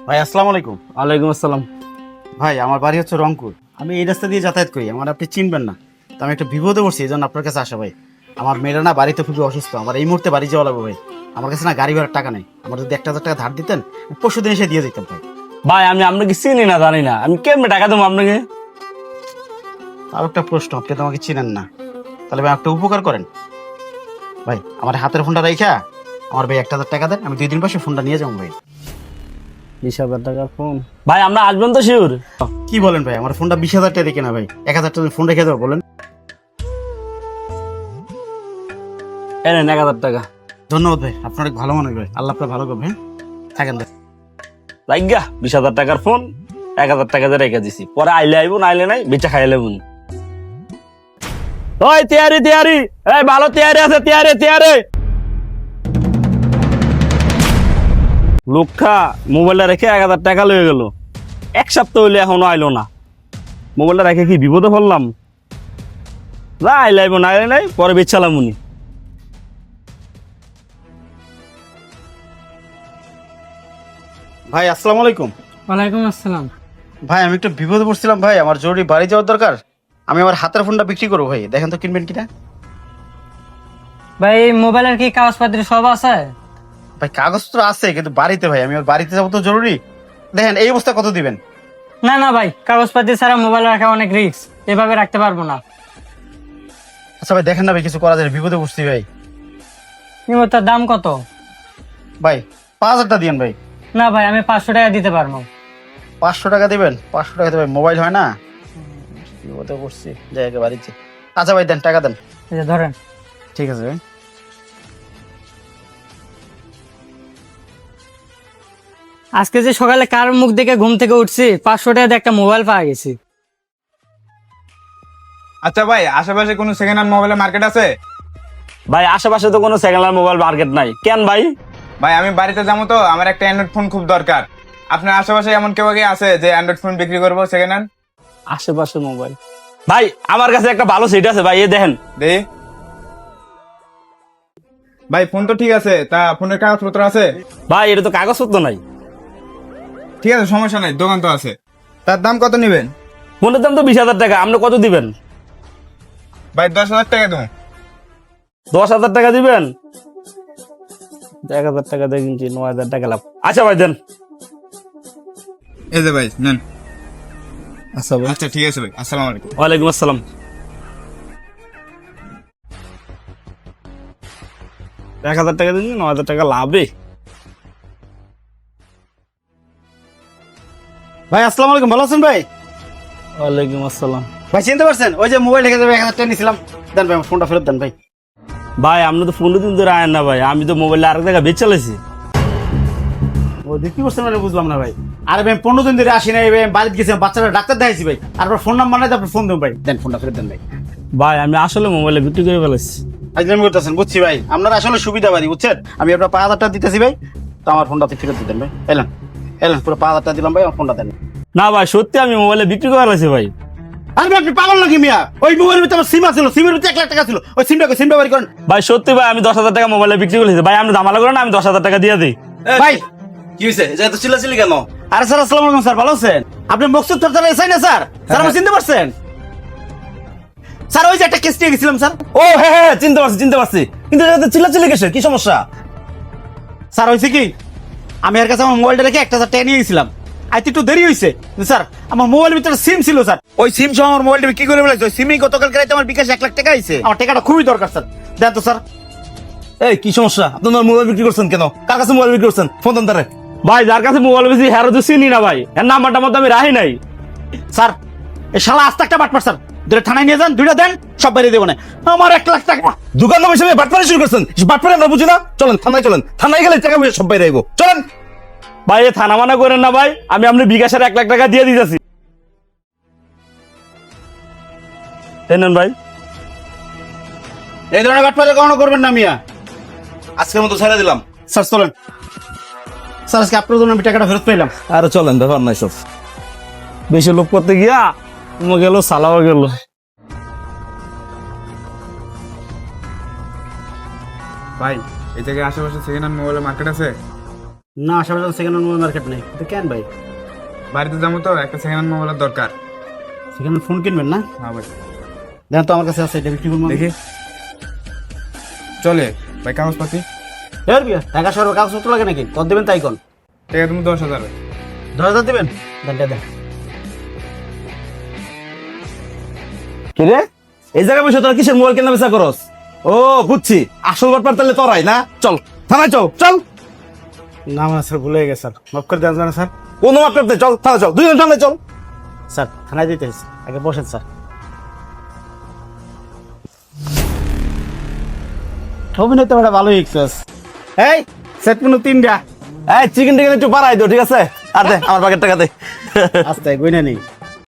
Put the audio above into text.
ভাই আসসালামু আলাইকুম। ওয়ালাইকুম আসসালাম। ভাই আমার বাড়ি হচ্ছে রংপুর, আমি এই রাস্তা দিয়ে যাতায়াত করি, আমার আপনি চিনবেন না, তো আমি একটা বিপদে পড়ছি, এই জন্য আপনার কাছে আসা ভাই। আমার মেয়েরা না বাড়িতে খুবই অসুস্থ, আমার এই মুহূর্তে বাড়ি যাওয়া লাগবে ভাই। আমার কাছে না গাড়ি ভাড়ার টাকা নেই, আমার যদি 1,000 টাকা ধার দিতেন পরশু দিন এসে দিয়ে দিতাম ভাই। ভাই আমি আপনাকে চিনি না, জানি না, আমি কেমনে টাকা দেবো আপনাকে? আর একটা প্রশ্ন, আপনি তো আমাকে চিনেন না, তাহলে ভাই একটা উপকার করেন ভাই, আমার হাতের ফোনটা রাইখা আমার ভাই 1,000 টাকা দেন, আমি 2 দিন পর ফোনটা নিয়ে যাবো ভাই। 20,000 টাকার ফোন? ভাই আমরা আসবেন তো শিওর? কি বলেন ভাই, আমার ফোনটা 20,000 টাকা দেখে না ভাই, 1,000 টাকা ফোন রেখে দেবো বলেন? এনেন 1,000 টাকা। ধন্যবাদ ভাই, আপনার অনেক ভালো মনে হয় ভাই, আল্লাহ আপনার ভালো করবে। হ্যাঁ থাকেন ভাই। লাইগা 20,000 টাকার ফোন 1,000 টাকা দিয়ে রেখে দিছি, পরে আইলে আইবো, না আইলে নাই, বেচা খাইলে বুন। ওই তিয়ারি তিয়ারি, এই ভালো তিয়ারি আছে, তিয়ারি তিয়ারি। লোকটা মোবাইলটা রেখে 1,000 টাকা লয়ে গেল, 1 সপ্তাহ হইলে এখনো আইলো না। মোবাইলটা রেখে কি বিপদে পড়লাম? না আইলে আইবো, না আইলে নাই, পরে বেচালাম উনি। ভাই আসসালামু আলাইকুম। ওয়ালাইকুম আসসালাম। ভাই আমি একটু বিপদে পড়ছিলাম ভাই, আমার জরুরি বাড়ি যাওয়ার দরকার, আমি আমার হাতের ফোনটা বিক্রি করবো ভাই, দেখেন তো কিনবেন কিনা। ভাই মোবাইলের কি কাগজপত্র সব আছে? ভাই কাগজপত্র আছে কিন্তু বাড়িতে ভাই, আমি ওর বাড়িতে যাবো তো জরুরি, দেখেন এই অবস্থা কত দিবেন? না না ভাই, কাগজপত্র ছাড়া মোবাইল রাখা অনেক রিস্ক, এভাবে রাখতে পারবো না। আচ্ছা ভাই দেখেন না ভাই, কিছু করা যায়, বিপদে পড়ছি ভাই। নিমতার দাম কত? ভাই 5,000 টাকা দিয়েন ভাই। না ভাই, আমি 500 টাকা দিতে পারবো। 500 টাকা দিবেন? 500 টাকা ভাই মোবাইল হয় না, বিপদে পড়ছি, যাই আগে বাড়িতে। আচ্ছা ভাই দেন, টাকা দেন। এই যে ধরেন। ঠিক আছে ভাই। আজকে যে সকালে কার মুখ দেখে ঘুম থেকে উঠছি, 500 টাকা দিয়ে একটা মোবাইল পাওয়া গেছি। আচ্ছা ভাই, আশেপাশে কোনো সেকেন্ড হ্যান্ড মোবাইলের মার্কেট আছে? ভাই আশেপাশে তো কোনো সেকেন্ড হ্যান্ড মোবাইল মার্কেট নাই। কেন ভাই? ভাই আমি বাড়িতে যাবো তো, আমার একটা অ্যান্ড্রয়েড ফোন খুব দরকার। আপনার আশেপাশে এমন কেউ কি আছে যে অ্যান্ড্রয়েড ফোন বিক্রি করবো সেকেন্ড হ্যান্ড? আশেপাশে মোবাইল? ভাই আমার কাছে একটা ভালো সেট আছে ভাই, এই দেখেন। দেখি ভাই, ফোন তো ঠিক আছে, তা ফোনের কাগজপত্র আছে? ভাই এটা তো কাগজপত্র নাই। ঠিক আছে, সমস্যা নাই, দোকান তো আছে। তার দাম কত নেবেন? ফোনের দাম তো 20,000 টাকা, আপনি কত দিবেন? ভাই 10,000 টাকা দেবো। 10,000 টাকা দিবেন? 1,000 টাকা দিয়ে কিনছি, 9,000 টাকা লাভ। আচ্ছা ভাই দেন। এই যে ভাই নেন। আচ্ছা ভাই। আচ্ছা ঠিক আছে ভাই, আসসালামু আলাইকুম। ওয়ালাইকুম আসসালাম। 1,000 টাকা দিন, 9,000 টাকা লাভে। ভাই আসসালামু আলাইকুম, ভালো আছেন ভাই? ওয়ালাইকুম আসসালাম। ভাই চিনতে পারছেন, ওই যে মোবাইল রেখে যাবে 1,000 টাকা নিয়েছিলাম, দেন ভাই আমার ফোনটা ফেরত দেন ভাই। ভাই আপনি তো 15 দিন ধরে আয়েন না ভাই, আমি তো মোবাইলে আরেক জায়গায় বেচ চালাইছি। ও দেখতে পারছেন মানে বুঝলাম না ভাই। আরে ভাই 15 দিন ধরে আসি নাই ভাই, আমি বাড়িতে গেছিলাম, বাচ্চারা ডাক্তার দেখাইছি ভাই, আর ফোন নাম্বার নাই, তারপর ফোন দেবো ভাই, দেন ফোনটা ফেরত দেন ভাই। ভাই আমি আসলে মোবাইলে বিক্রি করে ফেলেছি। আজলামি করতেছেন, বুঝছি ভাই, আপনার আসলে সুবিধা বাড়ি বুঝছেন, আমি আপনার 5,000 টাকা দিতেছি ভাই, তো আমার ফোনটা ফেরত দিতেন ভাই। এলেন এলেন, পুরো 5,000 টাকা দিলাম ভাই, আমার ফোনটা দেন। না ভাই সত্যি আমি মোবাইলে বিক্রি করে ফেলেছি ভাই। আরে ভাই আপনি পাগল নাকি মিয়া, ওই মোবাইলের ভিতরে আমার সিম ছিল, সিমের ভিতরে 1,00,000 টাকা ছিল, ওই সিমটা বাড়ি করেন ভাই সত্যি ভাই, আমি 10,000 টাকা মোবাইলে বিক্রি করেছি ভাই, আপনি ঝামেলা করেন না, আমি 10,000 টাকা দিয়ে দিই। ভাই। কি হয়েছে যে এত চিল্লাচিল্লি কেন? আরে স্যার আসসালামু আলাইকুম স্যার, ভালো আছেন? আপনি মকসুদ সরদার এসআই না স্যার? স্যার আপনি চিনতে পারছেন? স্যার ওই যে একটা কেস নিয়ে গেছিলাম স্যার। ও হ্যাঁ হ্যাঁ, চিনতে পারছি, কিন্তু এত চিল্লাচিল্লি কিসের, কি সমস্যা? স্যার হয়েছে কি, আমি এর কাছে আমার মোবাইলটা রেখে 1,000 টাকা নিয়ে গেছিলাম, আইতে একটু দেরি হয়েছে, স্যার আমার মোবাইলের ভিতরে সিম ছিল স্যার, ওই সিম সহ আমার মোবাইলটা কি করে বলেছে, ওই সিমই গতকালকে রাতে আমার বিকাশ 1,00,000 টাকা আইছে, আমার টাকাটা খুবই দরকার স্যার, দেন তো স্যার। এই কি সমস্যা, আপনার মোবাইল বিক্রি করছেন কেন? কার কাছে মোবাইল বিক্রি করছেন? ফোন দেন তারে। ভাই যার কাছে মোবাইল বেশি হ্যারো তো চিনি না ভাই, এর নাম্বারটা মতো আমি রাহি নাই। স্যার এই শালা আস্তে একটা বাটপার স্যার, দুটো থানায় নিয়ে যান, দুইটা দেন, সব বাইরে দেবো না, আমার 1,00,000 টাকা। দোকানদার হিসেবে বাটপারি শুরু করছেন, বাটপারি আমরা বুঝি না? চলেন থানায়, চলেন থানায় গেলে টাকা পয়সা সব বাইরে আইবো, চলেন। ভাই এ থানা মানা করেন না ভাই, আমি আপনি বিকাশের 1,00,000 টাকা দিয়ে দিতেছি। নেন ভাই। এই ধরনের বাটপারে কখনো করবেন না মিয়া। আজকের মতো ছেড়ে দিলাম। স্যার চলেন, স্যার আজকে আপনার জন্য আমি টাকাটা ফেরত পেলাম। আরে চলেন, ব্যাপার নাই সব। বেশি লোক করতে গিয়া গেল, সালাও গেল। ভাই এই জায়গায় আশেপাশে সেকেন্ড হ্যান্ড মোবাইলের মার্কেট আছে? না আশেপাশে সেকেন্ড হ্যান্ড মোবাইল মার্কেট নেই তো কেন ভাই? বাড়িতে যাবো তো, একটা সেকেন্ড হ্যান্ড মোবাইলের দরকার। সেকেন্ড হ্যান্ড ফোন কিনবেন না? হ্যাঁ ভাই। দেখেন তো আমার কাছে আছে, এটা বিক্রি করবো আমি। দেখি চলে ভাই, কাগজপাতি এর বিয়া টাকা সরব কাগজপত্র লাগে নাকি? কত দেবেন তাই কোন? ঠিক আছে, তুমি 10,000 ভাই। 10,000 দেবেন? দেন দেন। কি রে এই জায়গায় বসে তোরা কিসের মোবাইল কেনা বেচা করস? ও বুঝছি, আসল ব্যাপার তাহলে তোরাই না। চল থানায় চল, চল। না মানে স্যার ভুলে গেছে স্যার, মাফ করে দেন স্যার। কোনো মাপ করতে চল, থানা চল, দুইজন থানায় চল। স্যার থানায় দিতে হয়েছে, আগে বসেন স্যার। অভিনয় তো ভালো এক্সেস। এই সেট মনে 3টা। এই চিকেন টিকেন একটু বাড়াই দিও, ঠিক আছে? আর দে আমার বাকের টাকা দে। আস্তে গইনা নেই।